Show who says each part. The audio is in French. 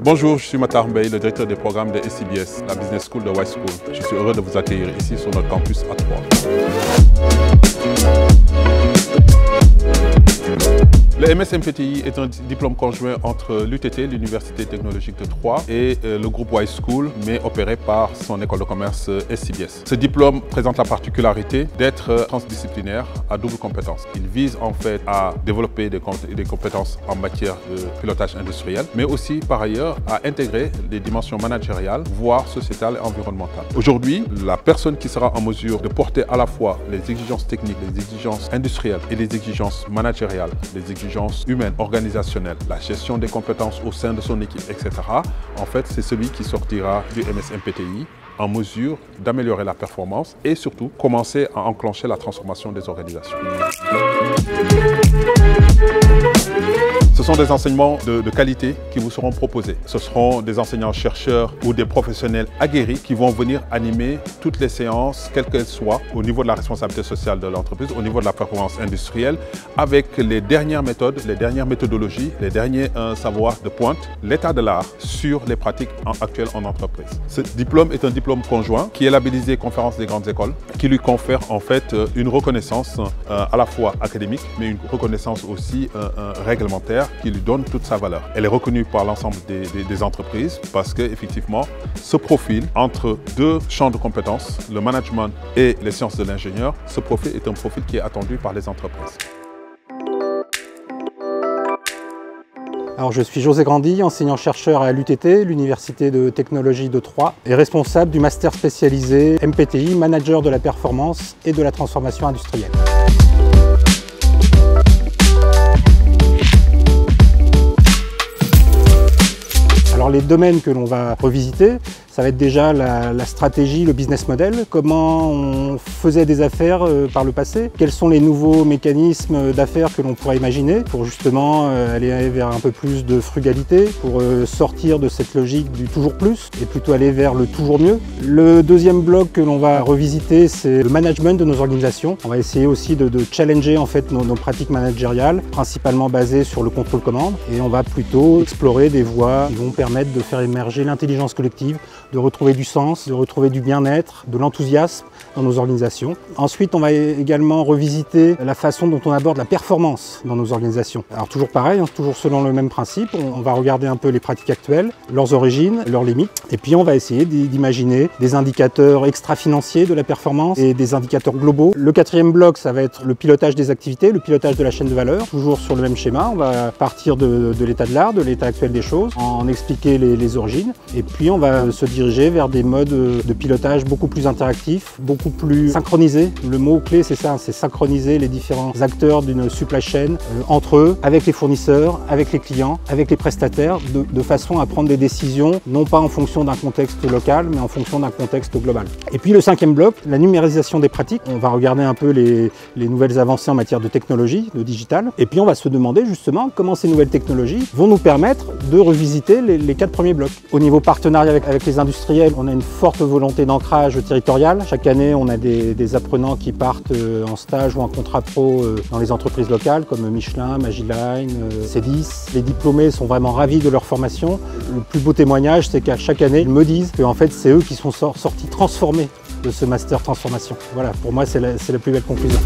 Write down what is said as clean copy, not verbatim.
Speaker 1: Bonjour, je suis Matar Mbaye, le directeur des programmes de SCBS, la Business School de Y School. Je suis heureux de vous accueillir ici sur notre campus à Troyes. Le MS-MPTI est un diplôme conjoint entre l'UTT, l'Université technologique de Troyes, et le groupe Y School, mais opéré par son école de commerce SCBS. Ce diplôme présente la particularité d'être transdisciplinaire à double compétence. Il vise en fait à développer des compétences en matière de pilotage industriel, mais aussi par ailleurs à intégrer des dimensions managériales, voire sociétales et environnementales. Aujourd'hui, la personne qui sera en mesure de porter à la fois les exigences techniques, les exigences industrielles et les exigences managériales, les exigences humaines, organisationnelles, la gestion des compétences au sein de son équipe, etc. En fait, c'est celui qui sortira du MS-MPTI en mesure d'améliorer la performance et surtout commencer à enclencher la transformation des organisations. Ce sont des enseignements de qualité qui vous seront proposés. Ce seront des enseignants-chercheurs ou des professionnels aguerris qui vont venir animer toutes les séances, quelles qu'elles soient, au niveau de la responsabilité sociale de l'entreprise, au niveau de la performance industrielle, avec les dernières méthodes, les dernières méthodologies, les derniers savoirs de pointe, l'état de l'art sur les pratiques actuelles en entreprise. Ce diplôme est un diplôme conjoint qui est labellisé Conférence des grandes écoles, qui lui confère en fait une reconnaissance à la fois académique, mais une reconnaissance aussi réglementaire qui lui donne toute sa valeur. Elle est reconnue par l'ensemble des entreprises parce qu'effectivement, ce profil entre deux champs de compétences, le management et les sciences de l'ingénieur, ce profil est un profil qui est attendu par les entreprises.
Speaker 2: Alors, je suis José Grandi, enseignant-chercheur à l'UTT, l'Université de technologie de Troyes, et responsable du master spécialisé MPTI, manager de la performance et de la transformation industrielle. Alors les domaines que l'on va revisiter, ça va être déjà la stratégie, le business model, comment on faisait des affaires par le passé, quels sont les nouveaux mécanismes d'affaires que l'on pourrait imaginer pour justement aller vers un peu plus de frugalité, pour sortir de cette logique du toujours plus et plutôt aller vers le toujours mieux. Le deuxième bloc que l'on va revisiter, c'est le management de nos organisations. On va essayer aussi de challenger en fait nos pratiques managériales, principalement basées sur le contrôle commande, et on va plutôt explorer des voies qui vont permettre de faire émerger l'intelligence collective, de retrouver du sens, de retrouver du bien-être, de l'enthousiasme dans nos organisations. Ensuite, on va également revisiter la façon dont on aborde la performance dans nos organisations. Alors toujours pareil, toujours selon le même principe, on va regarder un peu les pratiques actuelles, leurs origines, leurs limites, et puis on va essayer d'imaginer des indicateurs extra-financiers de la performance et des indicateurs globaux. Le quatrième bloc, ça va être le pilotage des activités, le pilotage de la chaîne de valeur, toujours sur le même schéma. On va partir de l'état de l'art, de l'état actuel des choses, en expliquer les origines, et puis on va se diriger vers des modes de pilotage beaucoup plus interactifs, beaucoup plus synchronisés. Le mot-clé, c'est ça, c'est synchroniser les différents acteurs d'une supply chain entre eux, avec les fournisseurs, avec les clients, avec les prestataires, de façon à prendre des décisions, non pas en fonction d'un contexte local, mais en fonction d'un contexte global. Et puis le cinquième bloc, la numérisation des pratiques. On va regarder un peu les nouvelles avancées en matière de technologie, de digital, et puis on va se demander justement comment ces nouvelles technologies vont nous permettre de revisiter les 4 premiers blocs. Au niveau partenariat avec les industriels, on a une forte volonté d'ancrage territorial. Chaque année, on a des apprenants qui partent en stage ou en contrat pro dans les entreprises locales comme Michelin, Magiline, C10. Les diplômés sont vraiment ravis de leur formation. Le plus beau témoignage, c'est qu'à chaque année, ils me disent que en fait, c'est eux qui sont sortis transformés de ce master transformation. Voilà, pour moi, c'est la plus belle conclusion.